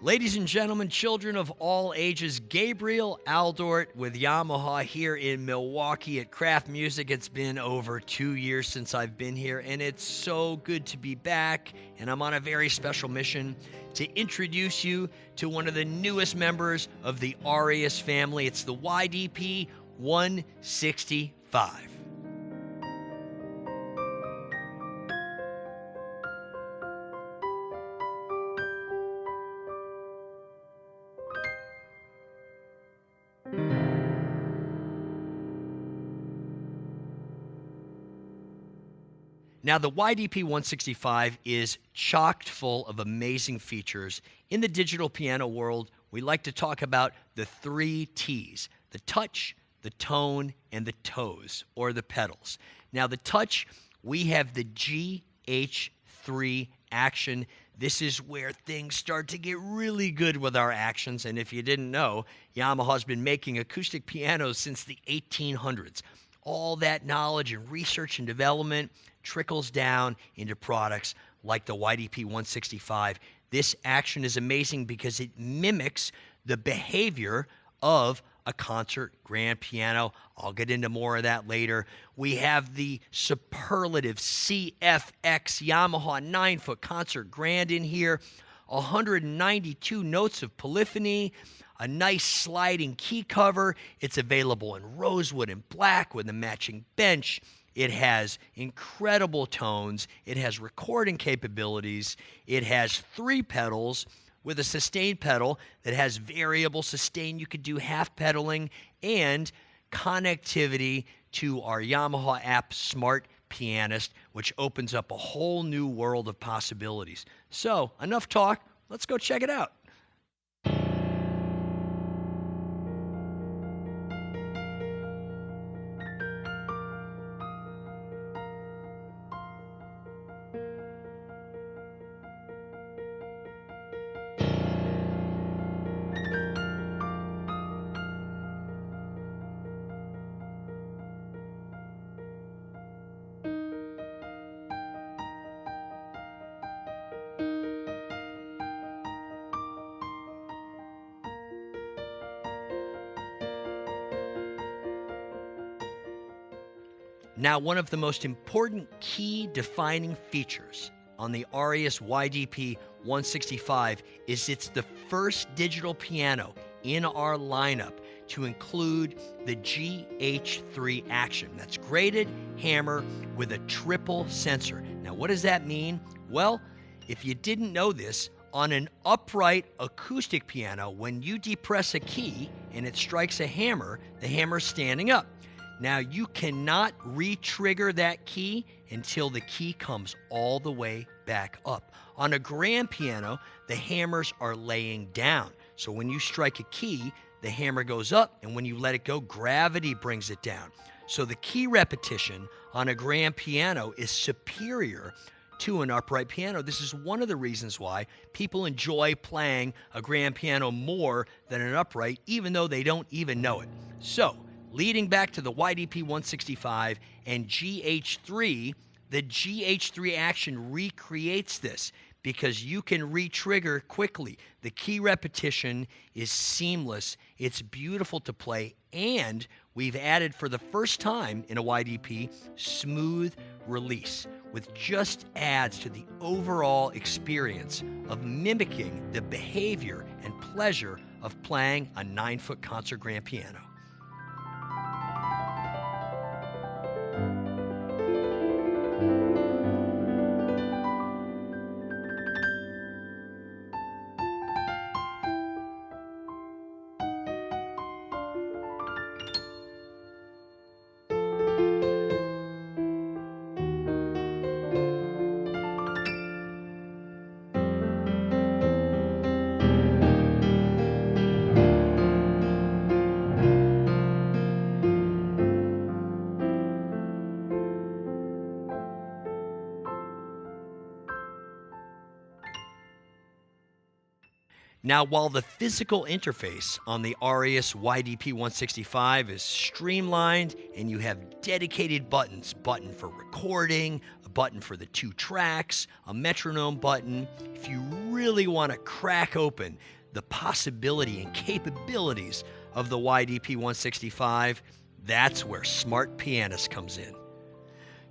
Ladies and gentlemen, children of all ages, Gabriel Aldort with Yamaha here in Milwaukee at Craft Music. It's been over 2 years since I've been here, and it's so good to be back. And I'm on a very special mission to introduce you to one of the newest members of the Aureus family. It's the Ydp-165. Now, the Ydp-165 is chocked full of amazing features. In the digital piano world, we like to talk about the 3 T's: the touch, the tone, and the toes, or the pedals. Now, the touch, we have the GH3 action. This is where things start to get really good with our actions. And if you didn't know, Yamaha's been making acoustic pianos since the 1800s. All that knowledge and research and development trickles down into products like the Ydp-165. This action is amazing because it mimics the behavior of a concert grand piano. I'll get into more of that later. We have the superlative CFX Yamaha 9-foot concert grand in here, 192 notes of polyphony, a nice sliding key cover. It's available in rosewood and black with a matching bench. It has incredible tones. It has recording capabilities. It has 3 pedals with a sustain pedal that has variable sustain. You could do half pedaling and connectivity to our Yamaha app Smart Pianist, which opens up a whole new world of possibilities. So, enough talk. Let's go check it out. Now, one of the most important key defining features on the Aureus Ydp-165 is it's the first digital piano in our lineup to include the GH3 action. That's graded hammer with a triple sensor. Now, what does that mean? Well, if you didn't know this, on an upright acoustic piano, when you depress a key and it strikes a hammer, the hammer's standing up. Now, you cannot re-trigger that key until the key comes all the way back up. On a grand piano, the hammers are laying down. So when you strike a key, the hammer goes up, and when you let it go, gravity brings it down. So the key repetition on a grand piano is superior to an upright piano. This is one of the reasons why people enjoy playing a grand piano more than an upright, even though they don't even know it. So, leading back to the Ydp-165 and GH3, the GH3 action recreates this because you can re-trigger quickly. The key repetition is seamless. It's beautiful to play, and we've added for the first time in a Ydp smooth release, which just adds to the overall experience of mimicking the behavior and pleasure of playing a 9-foot concert grand piano. Now, while the physical interface on the Aureus Ydp-165 is streamlined and you have dedicated buttons, button for recording, a button for the 2 tracks, a metronome button. If you really want to crack open the possibility and capabilities of the Ydp-165, that's where Smart Pianist comes in.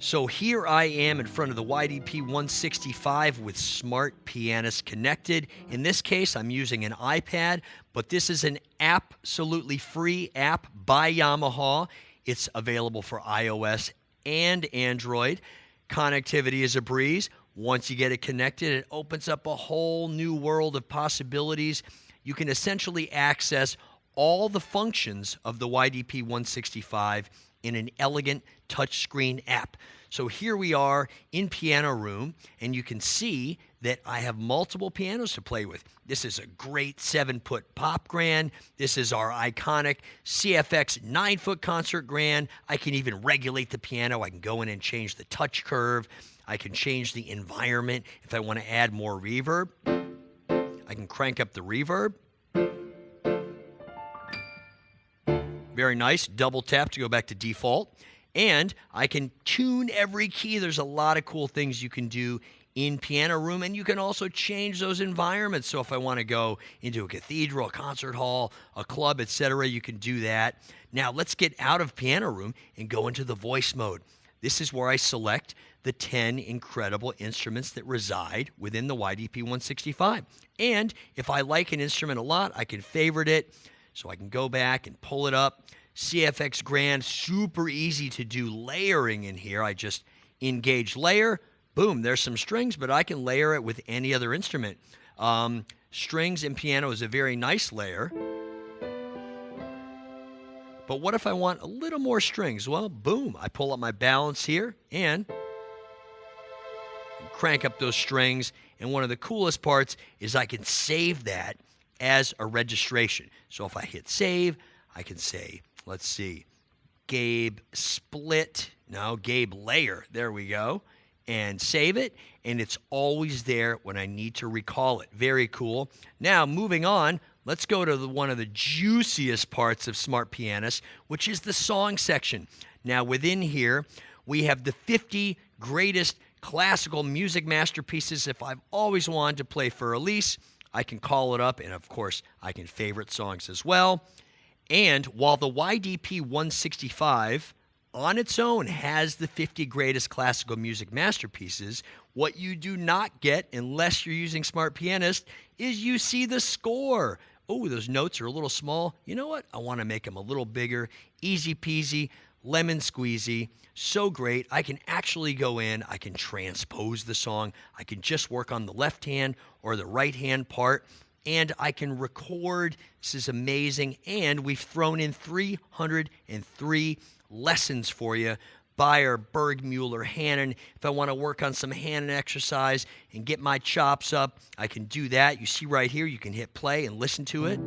So here I am in front of the Ydp-165 with Smart Pianist connected. In this case, I'm using an iPad, but this is an absolutely free app by Yamaha. It's available for iOS and Android. Connectivity is a breeze. Once you get it connected, it opens up a whole new world of possibilities. You can essentially access all the functions of the Ydp-165 in an elegant touchscreen app. So here we are in Piano Room, and you can see that I have multiple pianos to play with. This is a great 7-foot pop grand. This is our iconic CFX 9-foot concert grand. I can even regulate the piano. I can go in and change the touch curve. I can change the environment if I want to add more reverb. I can crank up the reverb. Very nice. Double tap to go back to default. And I can tune every key. There's a lot of cool things you can do in Piano Room, and you can also change those environments. So if I want to go into a cathedral, a concert hall, a club, etc., you can do that. Now let's get out of Piano Room and go into the voice mode. This is where I select the 10 incredible instruments that reside within the Ydp-165. And if I like an instrument a lot, I can favorite it. So I can go back and pull it up. CFX Grand, super easy to do layering in here. I just engage layer. Boom, there's some strings, but I can layer it with any other instrument. Strings in piano is a very nice layer. But what if I want a little more strings? Well, boom, I pull up my balance here and crank up those strings. And one of the coolest parts is I can save that as a registration. So if I hit save, I can say, let's see, Gabe split, no, Gabe layer, there we go, and save it, and it's always there when I need to recall it. Very cool. Now, moving on, let's go to one of the juiciest parts of Smart Pianist, which is the song section. Now, within here, we have the 50 greatest classical music masterpieces. If I've always wanted to play for Elise, I can call it up, and of course, I can favorite songs as well. And while the Ydp-165 on its own has the 50 greatest classical music masterpieces, what you do not get unless you're using Smart Pianist is you see the score. Oh, those notes are a little small. You know what? I want to make them a little bigger. Easy peasy, lemon squeezy. So great. I can actually go in. I can transpose the song. I can just work on the left hand or the right hand part. And I can record. This is amazing. And we've thrown in 303 lessons for you by our Bergmuller-Hannon. If I want to work on some Hannon exercise and get my chops up, I can do that. You see right here, you can hit play and listen to it.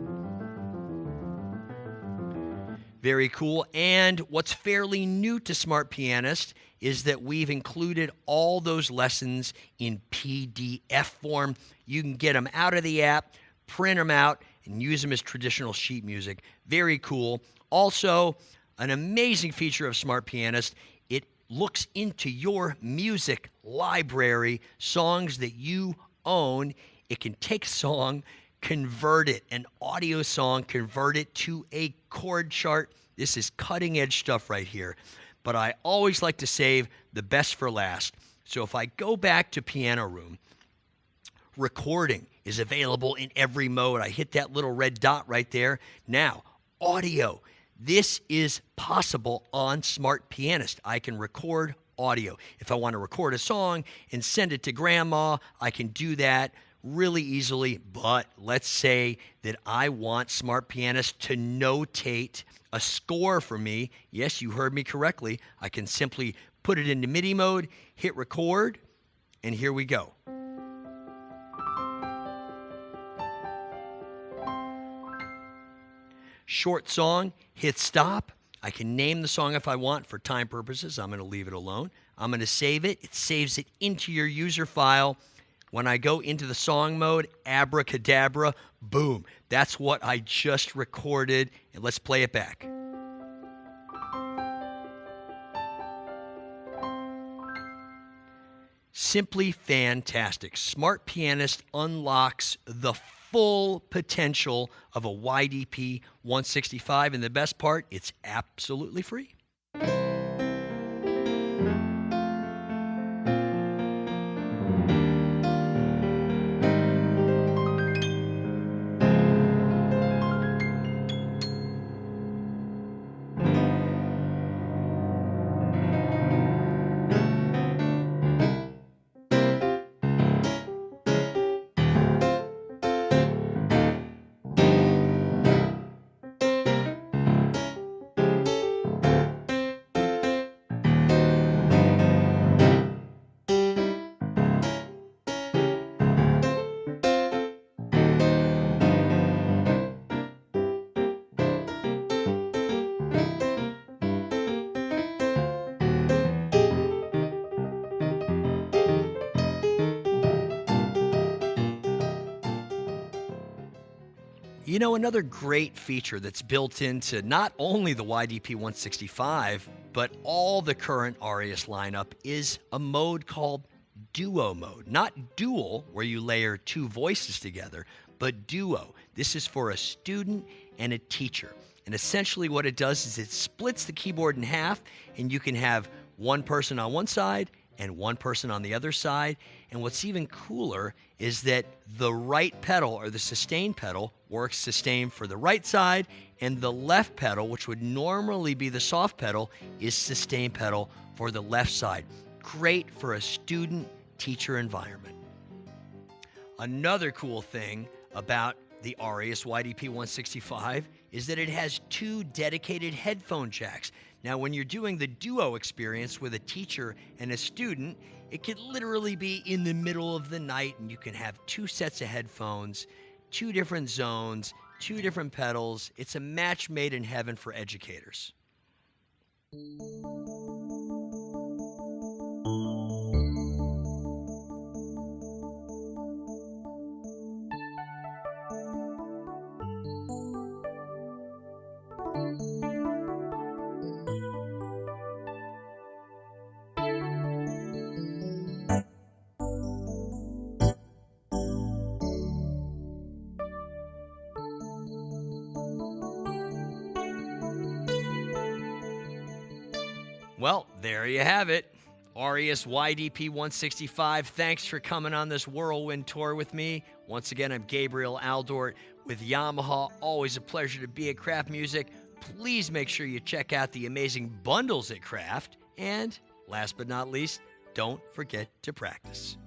Very cool. And what's fairly new to Smart Pianist is that we've included all those lessons in PDF form. You can get them out of the app, print them out, and use them as traditional sheet music. Very cool. Also, an amazing feature of Smart Pianist, it looks into your music library, songs that you own. It can take a song, convert it, an audio song, convert it to a chord chart. This is cutting edge stuff right here. But I always like to save the best for last. So if I go back to Piano Room, recording is available in every mode. I hit that little red dot right there. Now, audio. This is possible on Smart Pianist. I can record audio. If I want to record a song and send it to grandma, I can do that really easily. But let's say that I want Smart Pianist to notate a score for me. Yes, you heard me correctly. I can simply put it into MIDI mode, hit record, and here we go. Short song, hit stop. I can name the song if I want. For time purposes, I'm going to leave it alone. I'm going to save it. It saves it into your user file. When I go into the song mode, abracadabra, boom. That's what I just recorded. And let's play it back. Simply fantastic. Smart Pianist unlocks the full potential of a Ydp-165, and the best part, it's absolutely free. You know, another great feature that's built into not only the Ydp-165, but all the current Aureus lineup is a mode called duo mode. Not dual, where you layer two voices together, but duo. This is for a student and a teacher. And essentially what it does is it splits the keyboard in half, and you can have one person on one side and one person on the other side. And what's even cooler is that the right pedal, or the sustain pedal, works sustain for the right side, and the left pedal, which would normally be the soft pedal, is sustain pedal for the left side. Great for a student-teacher environment. Another cool thing about the Aureus Ydp-165 is that it has two dedicated headphone jacks. Now, when you're doing the duo experience with a teacher and a student, it could literally be in the middle of the night, and you can have two sets of headphones, two different zones, two different pedals. It's a match made in heaven for educators. Well, there you have it. Aureus Ydp-165. Thanks for coming on this whirlwind tour with me. Once again, I'm Gabriel Aldort with Yamaha. Always a pleasure to be at Craft Music. Please make sure you check out the amazing bundles at Craft. And last but not least, don't forget to practice.